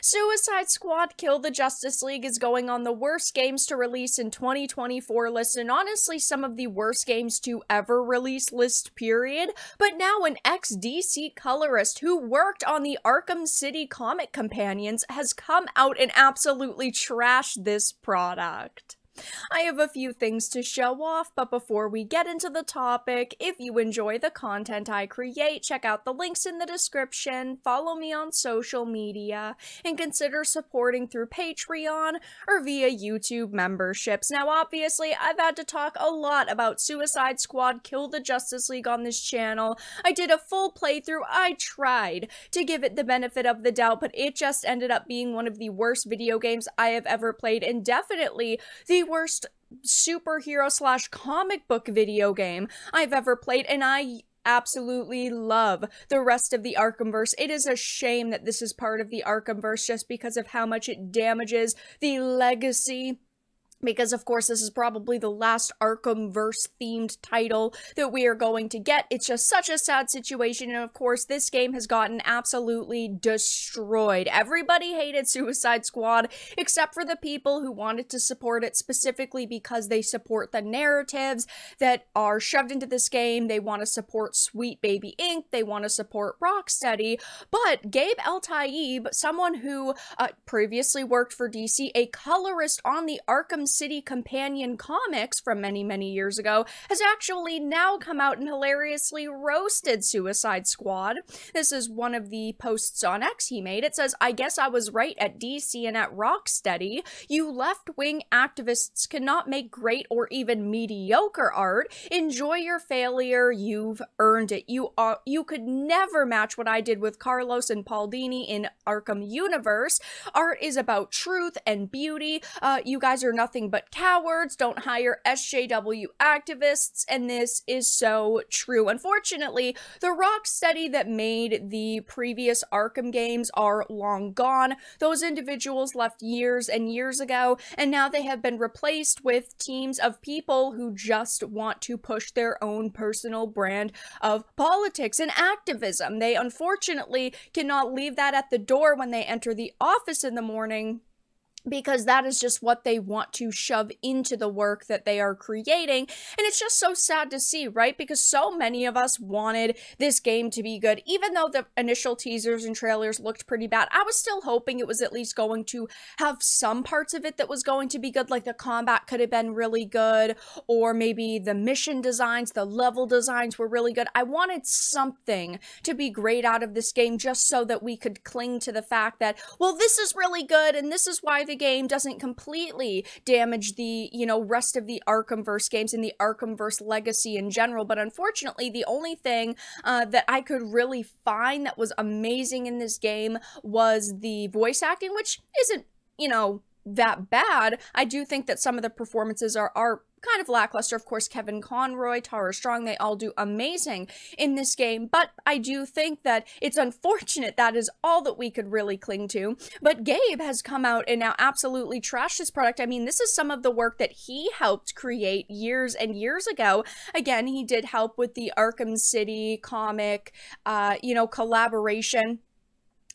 Suicide Squad Kill the Justice League is going on the worst games to release in 2024 list, and honestly some of the worst games to ever release list, period. But now an ex-DC colorist who worked on the Arkham City comic companions has come out and absolutely trashed this product. I have a few things to show off, but before we get into the topic, if you enjoy the content I create, check out the links in the description, follow me on social media, and consider supporting through Patreon or via YouTube memberships. Now, obviously, I've had to talk a lot about Suicide Squad Kill the Justice League on this channel. I did a full playthrough. I tried to give it the benefit of the doubt, but it just ended up being one of the worst video games I have ever played, and definitely the worst superhero slash comic book video game I've ever played, and I absolutely love the rest of the Arkhamverse. It is a shame that this is part of the Arkhamverse just because of how much it damages the legacy. Because, of course, this is probably the last Arkhamverse-themed title that we are going to get. It's just such a sad situation, and of course, this game has gotten absolutely destroyed. Everybody hated Suicide Squad, except for the people who wanted to support it specifically because they support the narratives that are shoved into this game. They want to support Sweet Baby Inc., they want to support Rocksteady, but Gabe El-Taib, someone who previously worked for DC, a colorist on the Arkham City companion comics from many years ago, has actually now come out and hilariously roasted Suicide Squad. This is one of the posts on X he made. It says, "I guess I was right at DC and at Rocksteady. You left-wing activists cannot make great or even mediocre art. Enjoy your failure. You've earned it. You could never match what I did with Carlos and Paul Dini in Arkham Universe. Art is about truth and beauty. You guys are nothing but cowards. Don't hire SJW activists," and this is so true. Unfortunately, the Rocksteady that made the previous Arkham games are long gone. Those individuals left years and years ago, and now they have been replaced with teams of people who just want to push their own personal brand of politics and activism. They unfortunately cannot leave that at the door when they enter the office in the morning, because that is just what they want to shove into the work that they are creating. And it's just so sad to see, right? Because so many of us wanted this game to be good. Even though the initial teasers and trailers looked pretty bad, I was still hoping it was at least going to have some parts of it that was going to be good. Like the combat could have been really good, or maybe the mission designs, the level designs were really good. I wanted something to be great out of this game just so that we could cling to the fact that, well, this is really good and this is why the game doesn't completely damage the, rest of the Arkhamverse games and the Arkhamverse legacy in general. But unfortunately, the only thing that I could really find that was amazing in this game was the voice acting, which isn't, that bad. I do think that some of the performances are kind of lackluster. Of course, Kevin Conroy, Tara Strong, they all do amazing in this game, but I do think that it's unfortunate that is all that we could really cling to. But Gabe has come out and now absolutely trashed this product. I mean, this is some of the work that he helped create years and years ago. Again, he did help with the Arkham City comic, collaboration.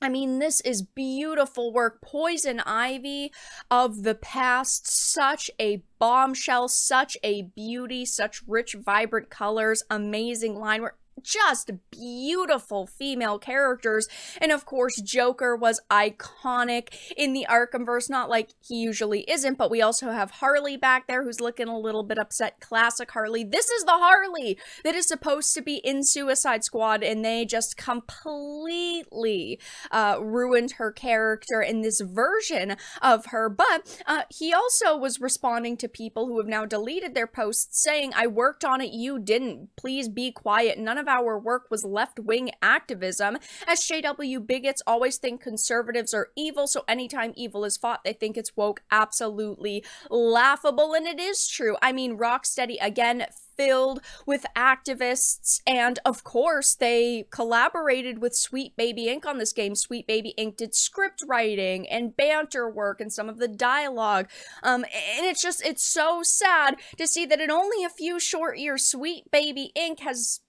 I mean, this is beautiful work. Poison Ivy of the past, such a bombshell, such a beauty, such rich, vibrant colors, amazing line work. Just beautiful female characters. And of course, Joker was iconic in the Arkhamverse, not like he usually isn't, but we also have Harley back there who's looking a little bit upset. Classic Harley. This is the Harley that is supposed to be in Suicide Squad, and they just completely ruined her character in this version of her. But he also was responding to people who have now deleted their posts saying, "I worked on it, you didn't. Please be quiet. None of our work was left-wing activism. SJW bigots always think conservatives are evil, so anytime evil is fought, they think it's woke." Absolutely laughable, and it is true. I mean, Rocksteady, again, filled with activists, and of course they collaborated with Sweet Baby Inc. on this game. Sweet Baby Inc. did script writing and banter work and some of the dialogue, and it's so sad to see that in only a few short years, Sweet Baby Inc. has,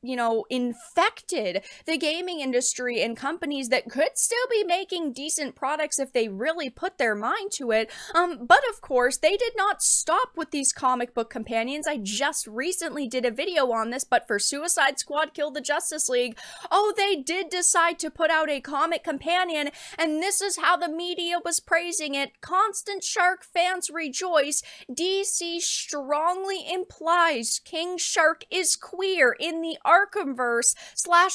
infected the gaming industry and companies that could still be making decent products if they really put their mind to it. But of course, they did not stop with these comic book companions. I just recently did a video on this, but for Suicide Squad Kill the Justice League, oh, they did decide to put out a comic companion, and this is how the media was praising it. Constant Shark fans rejoice. DC strongly implies King Shark is queer in the Arkhamverse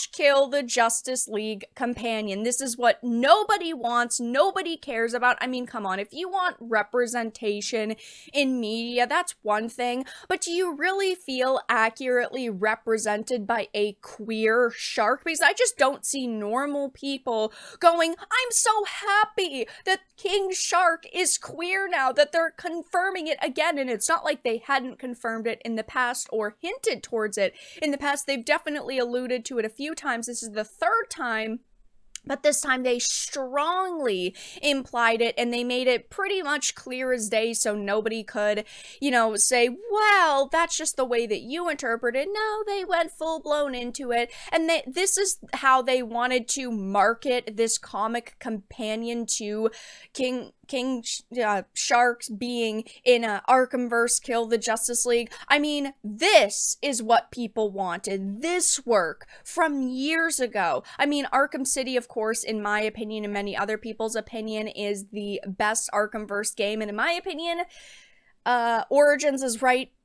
/ Kill the Justice League companion. This is what nobody wants, nobody cares about. I mean, come on, if you want representation in media, that's one thing, but do you really feel accurately represented by a queer shark? Because I just don't see normal people going, I'm so happy that King Shark is queer now, that they're confirming it again. And it's not like they hadn't confirmed it in the past or hinted towards it in the past. They've definitely alluded to it a few times. This is the third time, but this time they strongly implied it, and they made it pretty much clear as day so nobody could, say, well, that's just the way that you interpret it. No, they went full-blown into it, and this is how they wanted to market this comic companion to King Sharks being in Arkhamverse Kill the Justice League. I mean, this is what people wanted. This work from years ago. I mean, Arkham City, of course, in my opinion and many other people's opinion, is the best Arkhamverse game, and in my opinion, Origins is right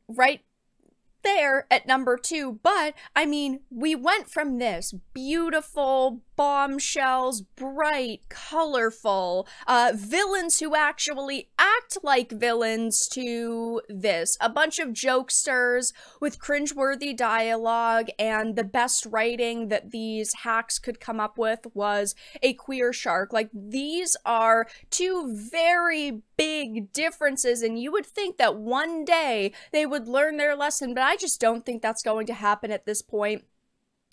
there at number 2. But I mean, we went from this beautiful bombshells, bright, colorful, villains who actually act like villains, to this. A bunch of jokesters with cringeworthy dialogue, and the best writing that these hacks could come up with was a queer shark. Like, these are two very big differences, and you would think that one day they would learn their lesson, but I just don't think that's going to happen at this point.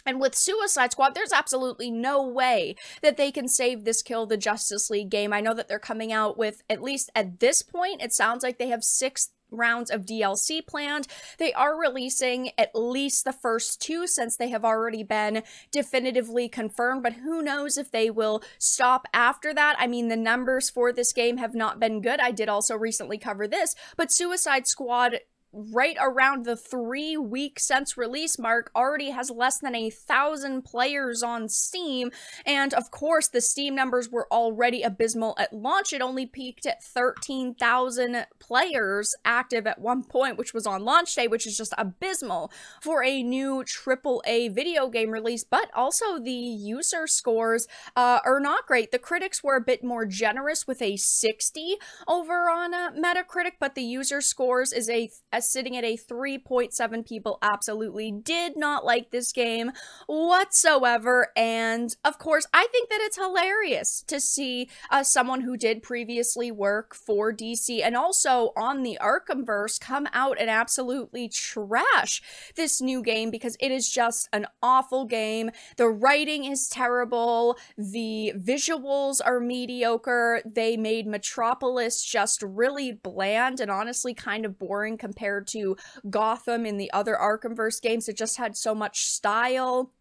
And with Suicide Squad, there's absolutely no way that they can save this Kill the Justice League game. I know that they're coming out with, at least at this point, it sounds like they have 6 rounds of DLC planned. They are releasing at least the first 2 since they have already been definitively confirmed, but who knows if they will stop after that. I mean, the numbers for this game have not been good. I did also recently cover this, but Suicide Squad, right around the 3-week since release mark, already has less than 1,000 players on Steam, and of course the Steam numbers were already abysmal at launch. It only peaked at 13,000 players active at one point, which was on launch day, which is just abysmal for a new AAA video game release. But also the user scores are not great. The critics were a bit more generous with a 60 over on Metacritic, but the user scores is sitting at a 3.7. People absolutely did not like this game whatsoever, and of course I think that it's hilarious to see someone who did previously work for DC and also on the Arkhamverse come out and absolutely trash this new game, because it is just an awful game. The writing is terrible, the visuals are mediocre, they made Metropolis just really bland and honestly kind of boring compared to Gotham in the other Arkhamverse games. It just had so much style.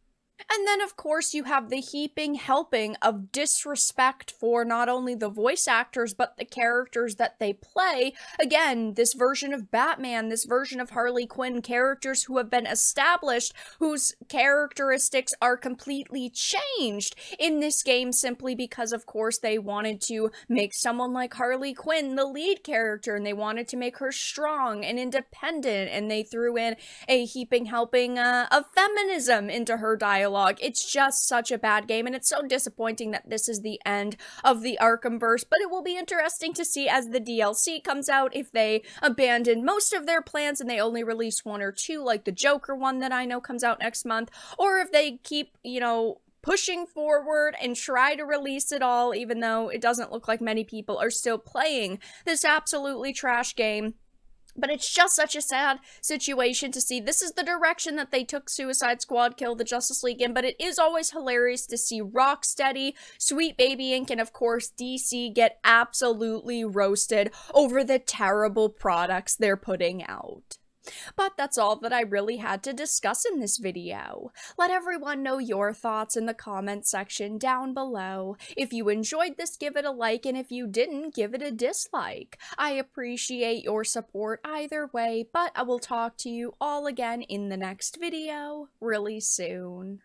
And then, of course, you have the heaping helping of disrespect for not only the voice actors, but the characters that they play. Again, this version of Batman, this version of Harley Quinn, characters who have been established, whose characteristics are completely changed in this game simply because, of course, they wanted to make someone like Harley Quinn the lead character, and they wanted to make her strong and independent, and they threw in a heaping helping of feminism into her dialogue. It's just such a bad game, and it's so disappointing that this is the end of the Arkhamverse, but it will be interesting to see as the DLC comes out if they abandon most of their plans and they only release 1 or 2, like the Joker one that I know comes out next month, or if they keep, pushing forward and try to release it all, even though it doesn't look like many people are still playing this absolutely trash game. But it's just such a sad situation to see. This is the direction that they took Suicide Squad Kill the Justice League in, but it is always hilarious to see Rocksteady, Sweet Baby Inc., and of course DC get absolutely roasted over the terrible products they're putting out. But that's all that I really had to discuss in this video. Let everyone know your thoughts in the comment section down below. If you enjoyed this, give it a like, and if you didn't, give it a dislike. I appreciate your support either way, but I will talk to you all again in the next video really soon.